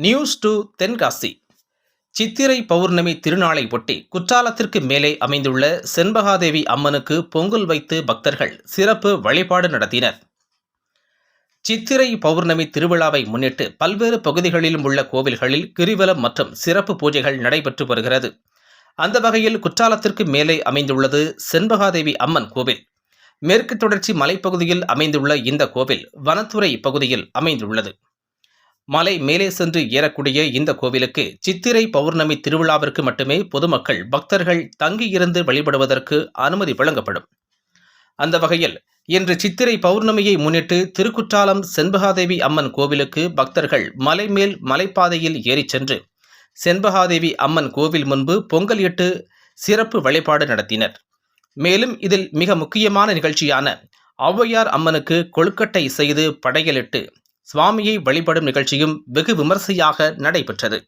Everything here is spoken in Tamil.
News to Tenkasi. சித்திரை பௌர்ணமி திருநாளை ஒட்டி குற்றாலத்திற்கு மேலே அமைந்துள்ள செண்பகாதேவி அம்மனுக்கு பொங்கல் வைத்து பக்தர்கள் சிறப்பு வழிபாடு நடத்தினர். சித்திரை பௌர்ணமி திருவிழாவை முன்னிட்டு பல்வேறு பகுதிகளிலும் உள்ள கோவில்களில் கிரிவலம் மற்றும் சிறப்பு பூஜைகள் நடைபெற்று வருகிறது. அந்த வகையில் குற்றாலத்திற்கு மேலே அமைந்துள்ளது செண்பகாதேவி அம்மன் கோவில். மேற்கு தொடர்ச்சி மலைப்பகுதியில் அமைந்துள்ள இந்த கோவில் வனத்துறை பகுதியில் அமைந்துள்ளது. மலை மேலே சென்று ஏறக்கூடிய இந்த கோவிலுக்கு சித்திரை பௌர்ணமி திருவிழாவிற்கு மட்டுமே பொதுமக்கள் பக்தர்கள் தங்கியிருந்து வழிபடுவதற்கு அனுமதி வழங்கப்படும். அந்த வகையில் இன்று சித்திரை பௌர்ணமியை முன்னிட்டு திருக்குற்றாலம் செண்பகாதேவி அம்மன் கோவிலுக்கு பக்தர்கள் மலை மேல் மலைப்பாதையில் ஏறிச் சென்று செண்பகாதேவி அம்மன் கோவில் முன்பு பொங்கல் இட்டு சிறப்பு வழிபாடு நடத்தினர். மேலும் இதில் மிக முக்கியமான நிகழ்ச்சியான ஔவையார் அம்மனுக்கு கொழுக்கட்டை செய்து படையலிட்டு சுவாமியை வழிபடும் நிகழ்ச்சியும் வெகு விமர்சையாக நடைபெற்றது.